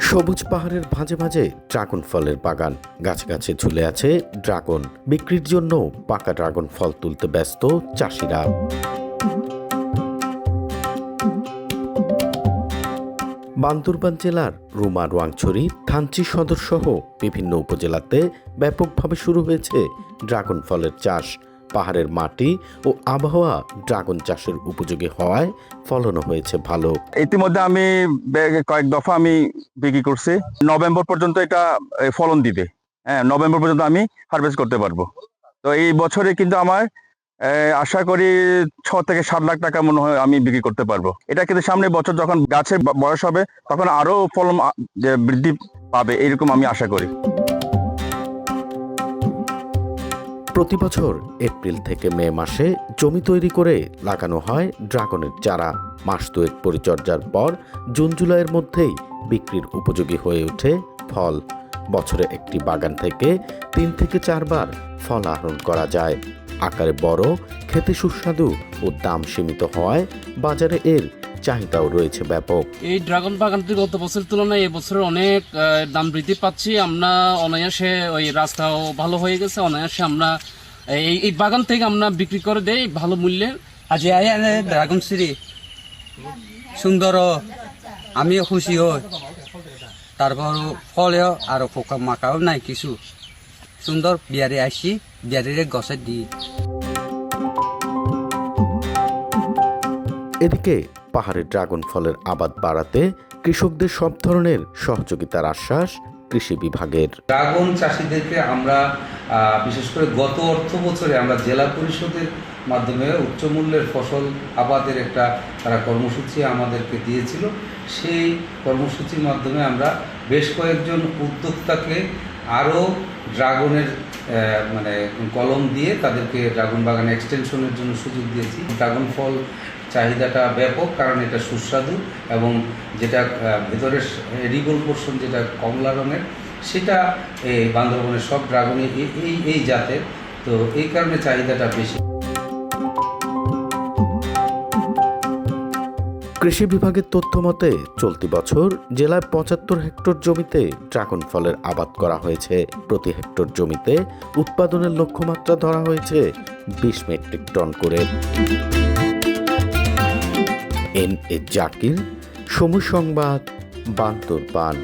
সবুজ পাহাড়ের ভাঁজে ভাঁজে ড্রাগন ফলের বাগান, গাছে গাছে ঝুলে আছে ড্রাগন। বিক্রির জন্য পাকা ড্রাগন ফল তুলতে ব্যস্ত চাষিরা। বান্দরবান জেলার রুমা, রোয়াংছড়ি, থানচি সদর সহ বিভিন্ন উপজেলাতে ব্যাপকভাবে শুরু হয়েছে ড্রাগন ফলের চাষ। পাহাড়ের মাটি ও আবহাওয়া ড্রাগন চাষের উপযোগী হওয়ায় ফলনও হয়েছে ভালো। ইতিমধ্যে আমি কয়েক দফা আমি বিক্রি করছি। নভেম্বর পর্যন্ত এটা ফলন দিবে। হ্যাঁ, নভেম্বর পর্যন্ত আমি হারভেস্ট করতে পারবো। তো এই বছরে কিন্তু আমার আশা করি 6 থেকে 7 লাখ টাকা মনে হয় আমি বিক্রি করতে পারবো। এটা কিন্তু সামনের বছর যখন গাছের বয়স হবে তখন আরো ফলন বৃদ্ধি পাবে, এরকম আমি আশা করি। প্রতি বছর এপ্রিল থেকে মে মাসে জমি তৈরি করে লাগানো হয় ড্রাগনের চারা। মাস দুয়েক পরিচর্যার পর জুন জুলাইয়ের মধ্যেই বিক্রির উপযোগী হয়ে ওঠে ফল। বছরে একটি বাগান থেকে 3 থেকে 4 বার ফল আহরণ করা যায়। আকারে বড়, খেতে সুস্বাদু ও দাম সীমিত হওয়ায় বাজারে এর চাহিদাও রয়েছে ব্যাপক। এই ড্রাগন বাগানটি গত বছরের তুলনায় এবছর অনেক দাম বৃদ্ধি পাচ্ছি আমরা। অনায়াসে ওই রাস্তাও ভালো হয়ে গেছে, অনায়াসে আমরা এই বাগান থেকে আমরা বিক্রি করে দেই ভালো মূল্যে। আজি আনে ড্রাগন সিরি সুন্দর, আমিও খুশি হই। তারপর ফলেও আর পোকা মাকাও নাই, কিছু সুন্দর বিয়ারে আসি, বিয়ারে গছে দিই। এদিকে পাহাড়ে ড্রাগন ফলের আবাদ বাড়াতে কৃষকদের সব ধরনের সহযোগিতার আশ্বাস কৃষি বিভাগের। ড্রাগন চাষিদেরকে আমরা বিশেষ করে গত অর্থ বছরে আমরা জেলা পরিষদের মাধ্যমে উচ্চ মূল্যের ফসল আবাদের একটা তারা কর্মসূচি আমাদেরকে দিয়েছিল। সেই কর্মসূচির মাধ্যমে আমরা বেশ কয়েকজন উদ্যোক্তাকে আরও ড্রাগনের কলম দিয়ে তাদেরকে ড্রাগন বাগান এক্সটেনশনের জন্য সুযোগ দিয়েছি। ড্রাগন ফল চাহিদাটা ব্যাপক, কারণ এটা সুস্বাদু এবং যেটা ভেতরের এডিবল পোর্শন যেটা কমলা রঙের, সেটা এই বান্দরবনের সব ড্রাগনই এই জাতের, তো এই কারণে চাহিদাটা বেশি। কৃষি বিভাগের তথ্য মতে চলতি বছর জেলায় 75 হেক্টর জমিতে ড্রাগন ফলের আবাদ করা হয়েছে। প্রতি হেক্টর জমিতে উৎপাদনের লক্ষ্যমাত্রা ধরা হয়েছে 20 মেট্রিক টন করে। এন.এ. জাকির, সময় সংবাদ, বান্দরবান।